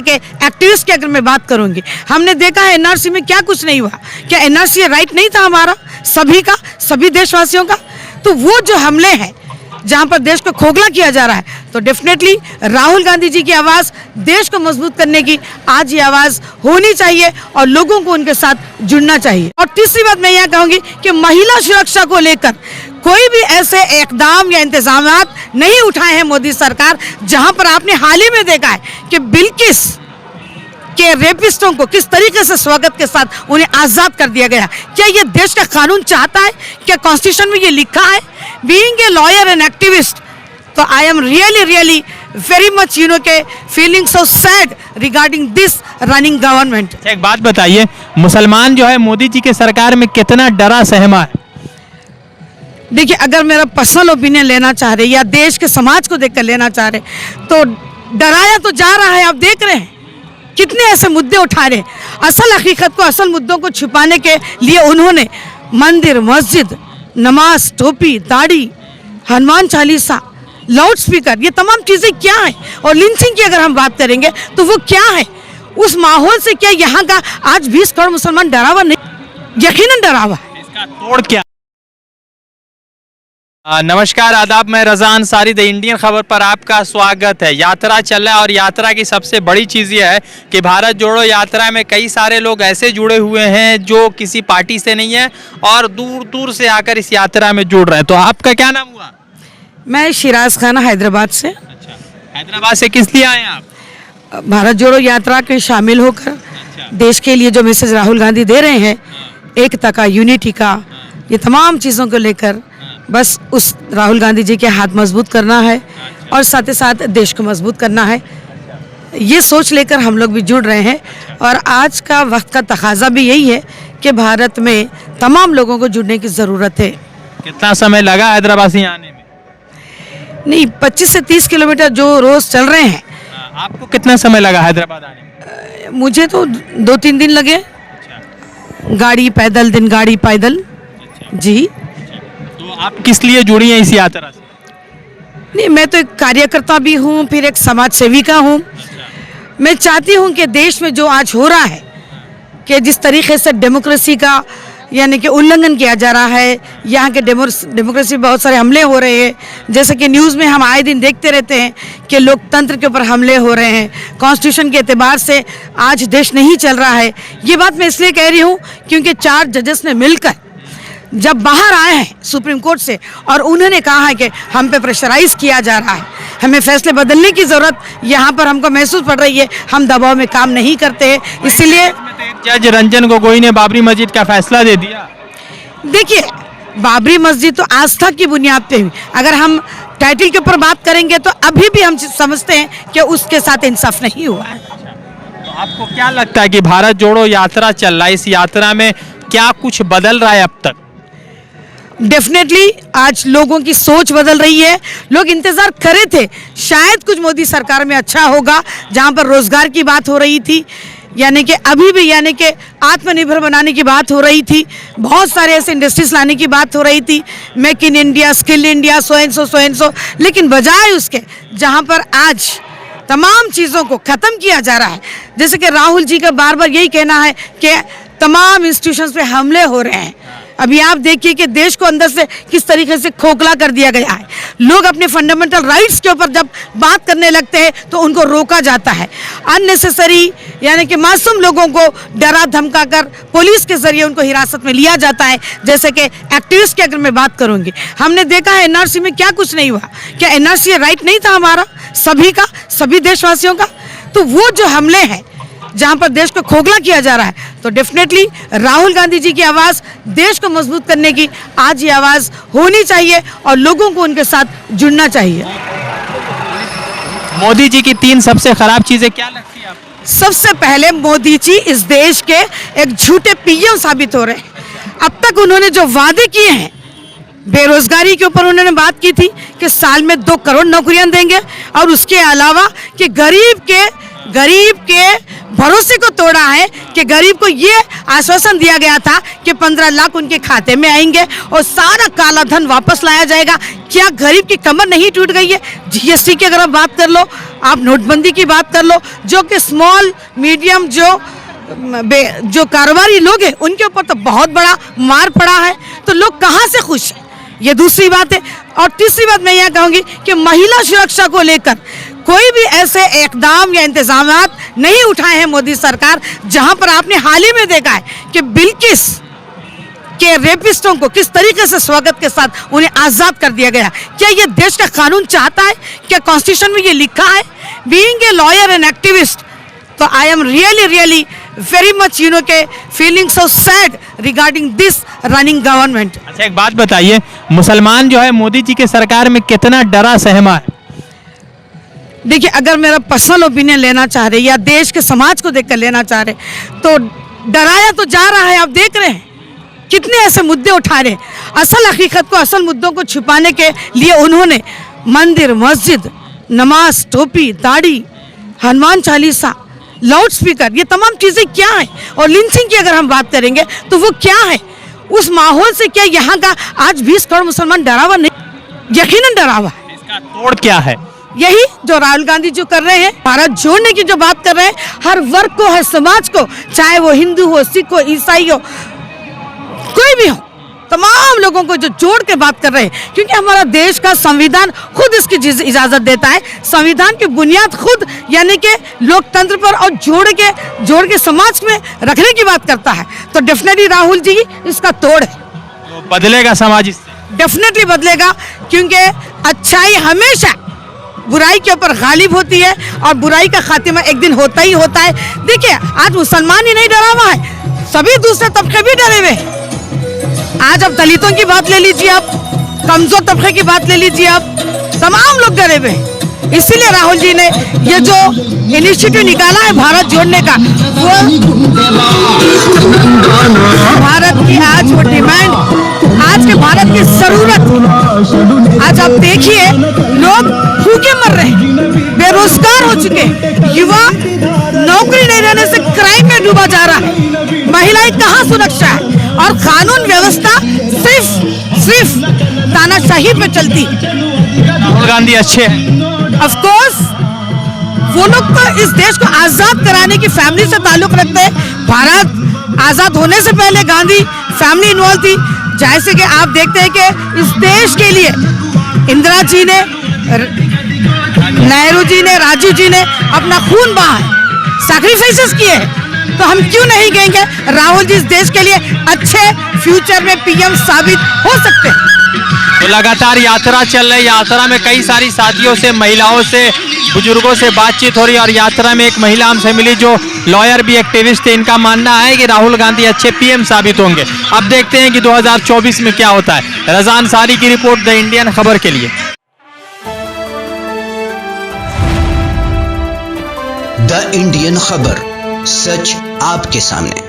जैसे कि एक्टिविस्ट की अगर मैं बात करूंगी, हमने देखा है एनआरसी में क्या कुछ नहीं हुआ। क्या एनआरसी राइट नहीं था हमारा सभी का, सभी देशवासियों का? तो वो जो हमले हैं जहां पर देश को खोखला किया जा रहा है, तो डेफिनेटली राहुल गांधी जी की आवाज़ देश को मजबूत करने की आज ये आवाज़ होनी चाहिए और लोगों को उनके साथ जुड़ना चाहिए। और तीसरी बात मैं यह कहूँगी कि महिला सुरक्षा को लेकर कोई भी ऐसे इकदाम या इंतजाम नहीं उठाए हैं मोदी सरकार, जहां पर आपने हाल ही में देखा है कि बिल्किस के रेपिस्टों को किस तरीके से स्वागत के साथ उन्हें आज़ाद कर दिया गया। क्या ये देश का कानून चाहता है? क्या कॉन्स्टिट्यूशन में ये लिखा है? Being a lawyer and activist, तो I am really very much के feeling so sad regarding this running government. एक बात बताइए, मुसलमान जो है मोदी जी के सरकार में कितना डरा सहमा है? देखिए, अगर मेरा पर्सनल ओपिनियन लेना चाह रहे या देश के समाज को देखकर लेना चाह रहे, तो डराया तो जा रहा है। आप देख रहे हैं कितने ऐसे मुद्दे उठा रहे हैं। असल हकीकत को, असल मुद्दों को छुपाने के लिए उन्होंने मंदिर, मस्जिद, नमाज, टोपी, दाढ़ी, हनुमान चालीसा, लाउड स्पीकर, ये तमाम चीज़ें क्या है? और लिंचिंग की अगर हम बात करेंगे तो वो क्या है? उस माहौल से क्या यहाँ का आज 20 करोड़ मुसलमान डरा हुआ नहीं? यकीनन डरा हुआ है। इसका तोड़ क्या? नमस्कार, आदाब, मैं रज़ा अंसारी, द इंडियन खबर पर आपका स्वागत है। यात्रा चल रहा है और यात्रा की सबसे बड़ी चीज़ यह है कि भारत जोड़ो यात्रा में कई सारे लोग ऐसे जुड़े हुए हैं जो किसी पार्टी से नहीं है और दूर दूर से आकर इस यात्रा में जुड़ रहे हैं। तो आपका क्या नाम हुआ? मैं शिराज खाना, हैदराबाद से। अच्छा, हैदराबाद से किस लिए आए आप? भारत जोड़ो यात्रा के शामिल होकर देश के लिए जो मैसेज राहुल गांधी दे रहे हैं, एकता का, यूनिटी का, ये तमाम चीज़ों को लेकर बस उस राहुल गांधी जी के हाथ मजबूत करना है और साथ ही साथ देश को मजबूत करना है, ये सोच लेकर हम लोग भी जुड़ रहे हैं। और आज का वक्त का तकाजा भी यही है कि भारत में तमाम लोगों को जुड़ने की ज़रूरत है। कितना समय लगा हैदराबाद से आने में? नहीं, 25 से 30 किलोमीटर जो रोज़ चल रहे हैं। आपको कितना समय लगा हैदराबाद आने में? मुझे तो 2-3 दिन लगे। गाड़ी पैदल, दिन गाड़ी पैदल। जी। तो आप किस लिए जुड़ी हैं इस यात्रा से? नहीं, मैं तो एक कार्यकर्ता भी हूँ, फिर एक समाज सेविका हूँ। मैं चाहती हूँ कि देश में जो आज हो रहा है कि जिस तरीके से डेमोक्रेसी का यानी कि उल्लंघन किया जा रहा है, यहाँ के डेमोक्रेसी बहुत सारे हमले हो रहे हैं, जैसे कि न्यूज़ में हम आए दिन देखते रहते हैं कि लोकतंत्र के ऊपर हमले हो रहे हैं, कॉन्स्टिट्यूशन के एतबार से आज देश नहीं चल रहा है। ये बात मैं इसलिए कह रही हूँ क्योंकि 4 जजेस ने मिलकर जब बाहर आए हैं सुप्रीम कोर्ट से और उन्होंने कहा है कि हम पे प्रेशराइज किया जा रहा है, हमें फैसले बदलने की ज़रूरत यहाँ पर हमको महसूस पड़ रही है, हम दबाव में काम नहीं करते हैं, इसलिए जज रंजन गोगोई ने बाबरी मस्जिद का फैसला दे दिया। देखिए, बाबरी मस्जिद तो आस्था की बुनियाद पे हुई। अगर हम टाइटल के ऊपर बात करेंगे तो अभी भी हम समझते हैं कि उसके साथ इंसाफ नहीं हुआ है। तो आपको क्या लगता है कि भारत जोड़ो यात्रा चल रहा है, इस यात्रा में क्या कुछ बदल रहा है अब तक? डेफिनेटली आज लोगों की सोच बदल रही है। लोग इंतज़ार कर रहे थे शायद कुछ मोदी सरकार में अच्छा होगा, जहां पर रोज़गार की बात हो रही थी, यानी कि अभी भी यानी कि आत्मनिर्भर बनाने की बात हो रही थी, बहुत सारे ऐसे इंडस्ट्रीज लाने की बात हो रही थी, make in India, skill India, so and so. लेकिन बजाय उसके जहां पर आज तमाम चीज़ों को ख़त्म किया जा रहा है, जैसे कि राहुल जी का बार बार यही कहना है कि तमाम इंस्टीट्यूशंस पे हमले हो रहे हैं। अभी आप देखिए कि देश को अंदर से किस तरीके से खोखला कर दिया गया है। लोग अपने फंडामेंटल राइट्स के ऊपर जब बात करने लगते हैं तो उनको रोका जाता है। अननेसेसरी यानी कि मासूम लोगों को डरा धमका कर पुलिस के जरिए उनको हिरासत में लिया जाता है। जैसे कि एक्टिविस्ट की अगर मैं बात करूंगी, हमने देखा है एनआरसी में क्या कुछ नहीं हुआ। क्या एनआरसी राइट नहीं था हमारा सभी का, सभी देशवासियों का? तो वो जो हमले हैं जहां पर देश को खोखला किया जा रहा है, तो डेफिनेटली राहुल गांधी जी की आवाज़ देश को मजबूत करने की आज ये आवाज़ होनी चाहिए और लोगों को उनके साथ जुड़ना चाहिए। मोदी जी की 3 सबसे खराब चीज़ें क्या लगती है आपको? सबसे पहले मोदी जी इस देश के एक झूठे पीएम साबित हो रहे हैं। अब तक उन्होंने जो वादे किए हैं, बेरोजगारी के ऊपर उन्होंने बात की थी कि साल में 2 करोड़ नौकरियां देंगे, और उसके अलावा कि गरीब के भरोसे को तोड़ा है कि गरीब को ये आश्वासन दिया गया था कि 15 लाख उनके खाते में आएंगे और सारा काला धन वापस लाया जाएगा। क्या गरीब की कमर नहीं टूट गई है? जीएसटी की अगर आप बात कर लो, आप नोटबंदी की बात कर लो, जो कि स्मॉल मीडियम जो कारोबारी लोग हैं उनके ऊपर तो बहुत बड़ा मार पड़ा है। तो लोग कहाँ से खुश हैं, ये दूसरी बात है। और तीसरी बात मैं यह कहूँगी कि महिला सुरक्षा को लेकर कोई भी ऐसे इकदाम या इंतजामात नहीं उठाए हैं मोदी सरकार, जहाँ पर आपने हाल ही में देखा है कि बिल्किस के रेपिस्टों को किस तरीके से स्वागत के साथ उन्हें आज़ाद कर दिया गया। क्या ये देश का कानून चाहता है? क्या कॉन्स्टिट्यूशन में ये लिखा है? Being a lawyer and activist, तो I am really very much के feeling so sad regarding this running government। अच्छा, एक बात बताइए, मुसलमान जो है मोदी जी के सरकार में कितना डरा सहमा है? देखिए, अगर मेरा पर्सनल ओपिनियन लेना चाह रहे या देश के समाज को देखकर लेना चाह रहे, तो डराया तो जा रहा है। आप देख रहे हैं कितने ऐसे मुद्दे उठा रहे। असल हकीकत को, असल मुद्दों को छुपाने के लिए उन्होंने मंदिर, मस्जिद, नमाज, टोपी, दाढ़ी, हनुमान चालीसा, लाउड स्पीकर, ये तमाम चीज़ें क्या है? और लिंचिंग की अगर हम बात करेंगे तो वो क्या है? उस माहौल से क्या यहाँ का आज 20 करोड़ मुसलमान डरा हुआ नहीं? यकीनन डरा हुआ है। इसका तोड़ क्या है? यही जो राहुल गांधी जो कर रहे हैं, भारत जोड़ने की जो बात कर रहे हैं, हर वर्ग को, हर समाज को, चाहे वो हिंदू हो, सिख हो, ईसाई हो, कोई भी हो, तमाम लोगों को जो जोड़ के बात कर रहे हैं। क्योंकि हमारा देश का संविधान खुद इसकी इजाजत देता है। संविधान की बुनियाद खुद यानी कि लोकतंत्र पर और जोड़ के समाज में रखने की बात करता है। तो डेफिनेटली राहुल जी इसका तोड़ है। तो बदलेगा समाज इससे? डेफिनेटली बदलेगा, क्योंकि अच्छाई हमेशा बुराई के ऊपर गालिब होती है और बुराई का खात्मा एक दिन होता ही होता है। देखिए, आज मुसलमान ही नहीं डरा हुआ है, सभी दूसरे तबके भी डरे हुए हैं। आज आप दलितों की बात ले लीजिए, आप कमजोर तबके की बात ले लीजिए, आप तमाम लोग डरे हुए हैं। इसीलिए राहुल जी ने ये जो इनिशिएटिव निकाला है भारत जोड़ने का, वो भारत की आज वो डिमांड, आज के भारत की जरूरत। आज आप देखिए, लोग भूखे मर रहे हैं, बेरोजगार हो चुके हैं, युवा नौकरी नहीं रहने से क्राइम में डूबा जा रहा है, महिलाएं कहाँ सुरक्षा है, और कानून व्यवस्था सिर्फ तानाशाही पे चलती। राहुल गांधी अच्छे हैं, ऑफ कोर्स वो लोग तो इस देश को आजाद कराने की फैमिली से ताल्लुक रखते हैं। भारत आजाद होने से पहले गांधी फैमिली इन्वॉल्व थी। जैसे कि आप देखते हैं कि इस देश के लिए इंदिरा जी ने, नेहरू जी ने, राजीव जी ने अपना खून बहा है, सैक्रिफाइसेस किए हैं। तो हम क्यों नहीं कहेंगे राहुल जी इस देश के लिए अच्छे फ्यूचर में पीएम साबित हो सकते हैं। तो लगातार यात्रा चल रही, यात्रा में कई सारी साथियों से, महिलाओं से, बुजुर्गों से बातचीत हो रही है। और यात्रा में एक महिला हमसे मिली जो लॉयर भी, एक्टिविस्ट थे। इनका मानना है कि राहुल गांधी अच्छे पीएम साबित होंगे। अब देखते हैं कि 2024 में क्या होता है। रज़ा अंसारी की रिपोर्ट, द इंडियन खबर के लिए। द इंडियन खबर, सच आपके सामने।